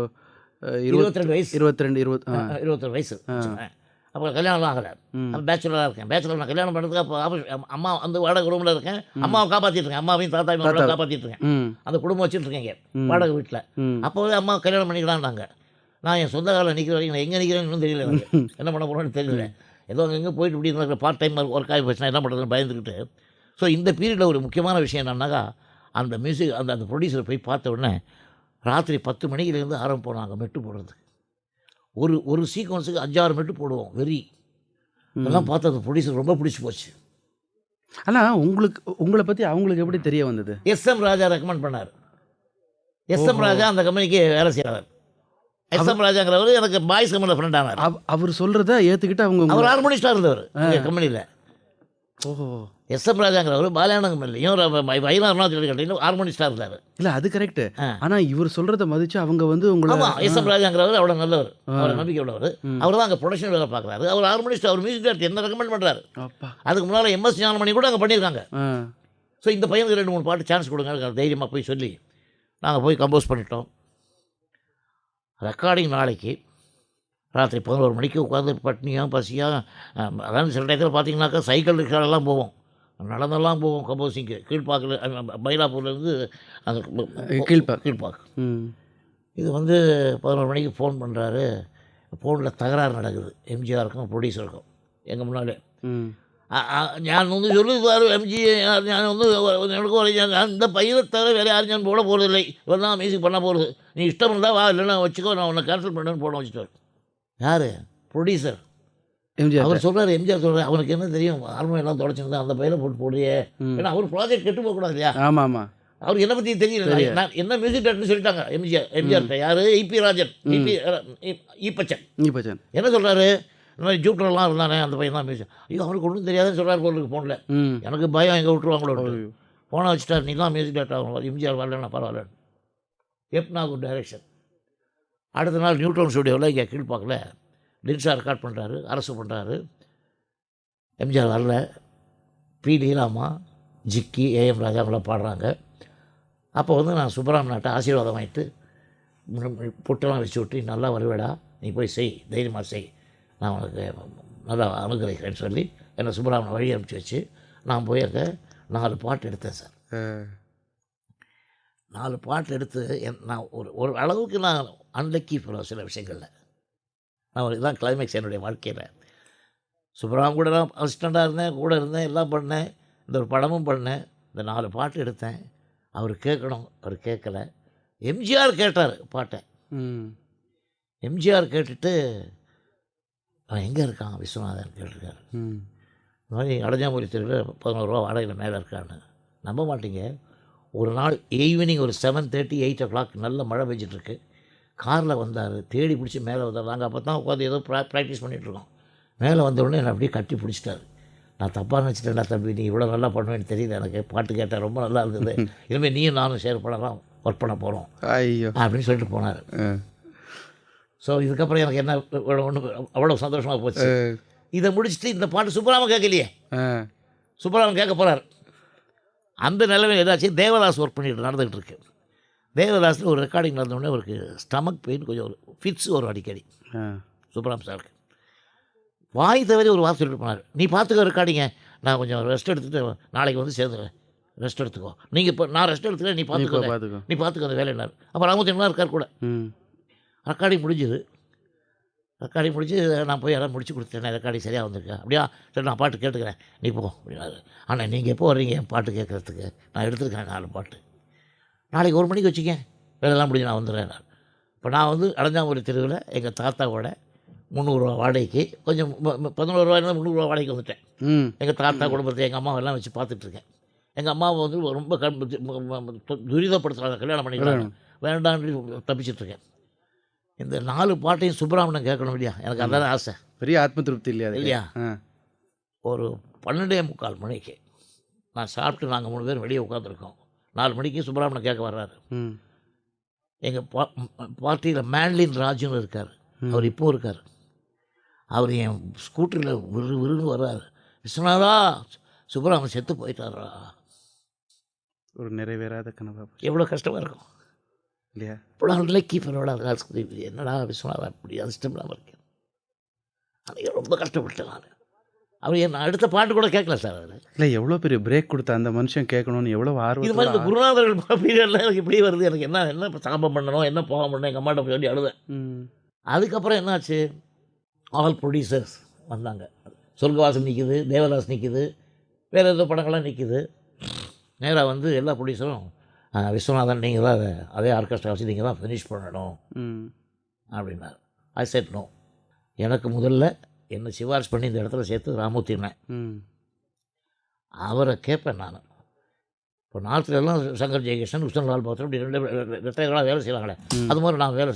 22 வயசு. 21 வயசு. அப்போ கல்யாணம்லாம் ஆகலை. அப்போ பேச்சுலராக இருக்கேன். பேச்சுலர் நான் கல்யாணம் பண்ணுறதுக்கு அப்போ அம்மா அந்த வாடகை ரூமில் இருக்கேன். அம்மாவை காப்பாற்றிட்டு இருக்கேன். அம்மாவையும் தாத்தாவையும் காப்பாற்றிட்டு இருக்கேன். அந்த குடும்பம் வச்சுட்டு இருக்கேங்க வாடகை வீட்டில். அப்போவே அம்மா கல்யாணம் பண்ணிக்கலான்னாங்க. நான் என் சொந்த காலில் நிற்கிற வரைக்கும் நான் எங்கே நிற்கிறேன்னு இன்னும் தெரியல. எனக்கு என்ன பண்ண போகிறோன்னு தெரியல. ஏதோ எங்கே போயிட்டு இப்படி இருக்கிற பார்ட் டைம் ஒர்க் ஆகி போச்சுன்னா என்ன பண்ணுறதுன்னு பயந்துக்கிட்டு. ஸோ இந்த பீரியடில் ஒரு முக்கியமான விஷயம் என்னன்னாக்கா, அந்த மியூசிக் அந்த ப்ரொடியூசரை போய் பார்த்த உடனே ராத்திரி 10 மணிலேருந்து ஆரம்பிப்போம் நாங்கள் மெட்டு போடுறது. ஒரு சீக்வன்ஸுக்கு 5-6 மெட்டு போடுவோம். இதெல்லாம் பார்த்து அந்த ப்ரொடியூசர் ரொம்ப பிடிச்சி போச்சு. ஆனால் உங்களை பற்றி அவங்களுக்கு எப்படி தெரிய வந்தது? எஸ்எம் ராஜா ரெக்கமெண்ட் பண்ணார். எஸ்எம் ராஜா அந்த கம்பெனிக்கு வேலை செய்கிறார். எஸ்எம் ராஜாங்கிறவர் எனக்கு பாய்ஸ் கம்பெனியில் ஃப்ரெண்ட் ஆனார். அவர் சொல்கிறத ஏற்றுக்கிட்டு அவர் ஹார்மோனிஸ்டாக இருந்தவர் கம்பெனியில். ஓஹோ. எஸ்எம் ராஜாங்கிறவர் பாலையானங்கம்லையும் வைரம் அருணாச்சலம் கட்டிலும் ஹார்மோனிஸ்டாக இருந்தார். இல்லை அது கரெக்டு. ஆனால் இவர் சொல்கிறத மதித்து அவங்க வந்து ஆமாம், எஸ்எம் ராஜாங்கிறவர் அவ்வளோ நல்லவர், அவரை நம்பிக்கை உள்ளவர். அவர் தான் அங்கே ப்ரொடக்ஷன் வேலை பார்க்குறாரு. அவர் ஹார்மோனிஸ்ட், அவர் மியூசிக் டேரக்டர் என்ன ரெக்கமெண்ட் பண்ணுறாரு. அதுக்கு முன்னால் எம்எஸ் ஞானமணி கூட அங்கே பண்ணியிருக்காங்க. ஸோ இந்த பையனுக்கு 2-3 பாட்டு சான்ஸ் கொடுங்க தைரியமாக போய் சொல்லி நாங்கள் போய் கம்போஸ் பண்ணிட்டோம். ரெக்கார்டிங் நாளைக்கு ராத்திரி 11 மணிக்கு உட்காந்து பட்னியாக பசியாக, அதாவது சில டயத்தில் பார்த்தீங்கன்னாக்கா சைக்கிள் ரிக்ஷாலெல்லாம் போவோம், நடந்தெல்லாம் போவோம் கம்போசிங்க்கு. கீழ்ப்பாக்கில் மயிலாப்பூர்லேருந்து அந்த கீழ்ப்பாக்கு. இது வந்து 11 மணிக்கு ஃபோன் பண்ணுறாரு. ஃபோனில் தகராறு நடக்குது எம்ஜிஆருக்கும் ப்ரொடியூசருக்கும் எங்கள் முன்னாலே. ഞാൻ ഒന്ന് ചൊല്ലു സാർ MG, ഞാൻ ഒന്ന് எனக்கு ஒரு இந்த பையனை தவிர வேறு யாரும் ഞാൻ போட போகிறதில்லை, இவர் தான் மியூசிக் பண்ண போகிறது, நீ இஷ்டம் இருந்தால் வா, இல்லைன்னா வச்சுக்கோ, நான் உன்னை கேன்சல் பண்ணுறேன்னு போட வச்சுட்டார். யார்? ப்ரொடியூசர் எம்ஜிஆர். அவர் சொல்கிறார், எம்ஜிஆர் சொல்கிறார், அவனுக்கு என்ன தெரியும், ஹார்மோனியம் எல்லாம் தொடச்சிருந்தா அந்த பையனை போட்டு போடுறியே, ஏன்னா அவர் ப்ராஜெக்ட் கெட்டு போகக்கூடாது இல்லையா. ஆமாம் ஆமாம். அவருக்கு என்ன பற்றி தெரியல. நான் என்ன மியூசிக் டேரக்டர்னு சொல்லிட்டாங்க எம்ஜிஆர்கிட்ட. யார்? ஈபி ராஜன், ஈப்பச்சன். என்ன சொல்கிறாரு, இந்த மாதிரி ஜூப்டர்லாம் இருந்தானே அந்த பையன் தான் மியூசிக். ஐயோ, அவருக்கு ஒன்றும் தெரியாதுன்னு சொல்கிறார் பொருளுக்கு ஃபோனில். எனக்கு பயம், எங்கே விட்டுருவாங்களோ. ஃபோனை வச்சுட்டார், நீ தான் மியூசிக் டேரக்டர் ஆகணும், எம்ஜிஆர் வரலன்னா பரவாயில்ல. எப்னாகுட் டைரக்ஷன். அடுத்த நாள் நியூட்ரான் ஸ்டுடியோவில் இங்கே கீழ்ப்பாக்கில் லின்ஸா ரெக்கார்ட் பண்ணுறாரு, அரசு பண்ணுறாரு. எம்ஜிஆர் வரல. பி லீலாமா, ஜிக்கி, ஏஎம் ராஜா அவங்களாம் பாடுறாங்க. அப்போ வந்து நான் சுப்பராமனாட்ட ஆசீர்வாதம் வாங்கிட்டு பொட்டெல்லாம் வச்சு விட்டு, நல்லா வருவேடா, நீ போய் செய், தைரியமாக செய், நான் உனக்கு நல்லா அனுகிரகிக்கிறேன்னு சொல்லி என்னை சுப்பராமனை வழி அனுப்பிச்சி வச்சு நான் போய் அங்கே 4 பாட்டு எடுத்தேன் சார். 4 பாட்டு எடுத்து நான் ஒரு அளவுக்கு நான் அன்லக்கி சில விஷயங்களில். நான் இதுதான் கிளைமேக்ஸ் என்னுடைய வாழ்க்கையில். சுப்பராமன் கூட நான் அசிஸ்டண்ட்டாக இருந்தேன், கூட இருந்தேன், எல்லாம் பண்ணேன், இந்த ஒரு படமும் பண்ணேன். இந்த 4 பாட்டு எடுத்தேன். அவர் கேட்கணும், அவர் கேட்கல. எம்ஜிஆர் கேட்டார் பாட்டை. எம்ஜிஆர் கேட்டுட்டு, அவன் எங்கே இருக்கான் விஸ்வநாதன் கேட்டிருக்காரு. இந்த மாதிரி அடஞ்சாமொழி தெருவில் 11 ரூபா வாடகையில் மேலே இருக்கான்னு. நம்ப மாட்டீங்க, ஒரு நாள் ஈவினிங் ஒரு 7:30, 8 o'clock நல்ல மழை பெஞ்சிட்ருக்கு. காரில் வந்தார், தேடி பிடிச்சி மேலே வந்தார். நாங்கள் அப்போ தான் உட்காந்து ஏதோ ப்ராக்டிஸ் பண்ணிகிட்ருக்கோம். மேலே வந்தவுடனே என்னை அப்படியே கட்டி பிடிச்சிட்டாரு. நான் தப்பாக நினச்சிட்டேன்டா தம்பி, நீ இவ்வளோ நல்லா பண்ணுவேன்னு தெரியல எனக்கு, பாட்டு கேட்டேன், ரொம்ப நல்லா இருந்தது, இனிமேல் நீயும் நானும் ஷேர் பண்ணலாம், ஒர்க் பண்ண போகிறோம் அப்படின்னு சொல்லிட்டு போனார். ஸோ இதுக்கப்புறம் எனக்கு என்ன ஒன்று அவ்வளோ சந்தோஷமாக போச்சு. இதை முடிச்சுட்டு இந்த பாட்டு சுப்பராமன் கேட்கலையே, சுப்பராமன் கேட்க போகிறார். அந்த நிலைமையில் ஏதாச்சும் தேவதாஸ் ஒர்க் பண்ணிட்டு நடந்துகிட்டு இருக்கு. தேவதாஸில் ஒரு ரெக்கார்டிங் நடந்தோடனே அவருக்கு ஸ்டமக் பெயின், கொஞ்சம் ஒரு ஃபிட்ஸ் வரும் அடிக்கடி சுப்பராமன் சாருக்கு. வாய் தவறி ஒரு வார்த்தை சொல்லிட்டு போனார், நீ பார்த்துக்க ரெக்கார்டிங்க, நான் கொஞ்சம் ரெஸ்ட் எடுத்துகிட்டு நாளைக்கு வந்து சேர்ந்துக்கிறேன், ரெஸ்ட் எடுத்துக்கோ, நீங்கள் இப்போ நான் ரெஸ்ட் எடுத்துக்கிறேன், நீ பார்த்துக்கோ அந்த வேலையினார். அப்போ ராமச்சந்திரனா இருக்கார் கூட. ரெக்கார்டிங் முடிஞ்சுது. ரெக்கார்டிங் முடிஞ்சு நான் போய் எல்லாம் முடிச்சு கொடுத்துட்டேன், ரெக்கார்டிங் சரியாக வந்திருக்கேன். அப்படியா, சரி நான் பாட்டு கேட்டுக்கிறேன், நீ போ அப்படின்னாரு. ஆனால் நீங்கள் எப்போ வர்றீங்க என் பாட்டு கேட்குறதுக்கு? நான் எடுத்துருக்கேன் 4 பாட்டு, நாளைக்கு 1 மணிக்கு வச்சுக்கேன், வேலையெல்லாம் முடிஞ்சு நான் வந்துடுறேன். இப்போ நான் வந்து அடஞ்சாமொழி தெருவில் எங்கள் தாத்தாவோட 300 ரூபா வாடகைக்கு, கொஞ்சம் 11 ரூபாயிலிருந்து 300 ரூபா வாடகைக்கு வந்துட்டேன். எங்கள் தாத்தா குடும்பத்தை எங்கள் அம்மாவெல்லாம் வச்சு பார்த்துட்ருக்கேன். எங்கள் அம்மாவை வந்து ரொம்ப துரிதப்படுத்துகிறாங்க, கல்யாணம் பண்ணிக்கிறாங்க, வேண்டான்னு தப்பிச்சிட்ருக்கேன். இந்த 4 பாட்டையும் சுப்பராமன் கேட்கணும் இல்லையா, எனக்கு அதான் ஆசை. பெரிய ஆத்ம திருப்தி இல்லையா இல்லையா. ஒரு 12:45 மணிக்கு நான் சாப்பிட்டு நாங்கள் 3 பேர் வெளியே உட்காந்துருக்கோம். 4 மணிக்கு சுப்பராமன் கேட்க வர்றாரு. எங்கள் பார்ட்டியில் மேன்லின் ராஜுன்னு இருக்கார், அவர் இப்போ இருக்கார். அவர் என் ஸ்கூட்டரில் விருன்னு வர்றாரு, விஸ்வநாதா சுப்பராமன் செத்து போயிட்டாரா. ஒரு நிறைவேறாத கனவா. எவ்வளோ கஷ்டமாக இருக்கும் இல்லையா. இப்போ லக்கி ஃபெலோட என்னடா விஸ்வநாதா அப்படி அதிர்ஷ்டம் இல்லாமல் இருக்கேன். அன்றைக்கி ரொம்ப கஷ்டப்பட்டேன் நான். அவர் என் அடுத்த பாட்டு கூட கேட்கல சார். அவர் இல்லை, எவ்வளோ பெரிய பிரேக் கொடுத்த அந்த மனுஷன் கேட்கணும்னு எவ்வளோ ஆர்வம். இது மாதிரி இந்த குருநாதர்கள் பீரியடில் எனக்கு இப்படி வருது, எனக்கு என்ன இப்போ சாபம் பண்ணணும், என்ன போகம் பண்ணணும், எங்கள் அம்மாட்ட போய் சொல்லி அழுதேன். அதுக்கப்புறம் என்னாச்சு, ஆல் ப்ரொடியூசர்ஸ் வந்தாங்க. சொர்க்கவாசன் நிற்கிது, தேவதாஸ் நிற்கிது, வேறு ஏதோ படங்கள்லாம் நிற்கிது. நேராக வந்து எல்லா ப்ரொடியூசரும், விஸ்வநாதன் நீங்கள் தான் அதே ஆர்கெஸ்ட்ரா வச்சு நீங்கள் தான் ஃபினிஷ் பண்ணணும் அப்படின்னார். I said no. எனக்கு முதல்ல என்னை சிபாரிசு பண்ணி இந்த இடத்துல சேர்த்து ராமூர்த்தினேன். அவரை கேட்பேன் நான். இப்போ நார்த்தில் எல்லாம் சங்கர் ஜெயகிருஷ்ணன், உஷ்ணன் லால் பாத்திரம் இப்படி 2 வெற்றிகளாக வேலை செய்வாங்களே, அது மாதிரி நான் வேலை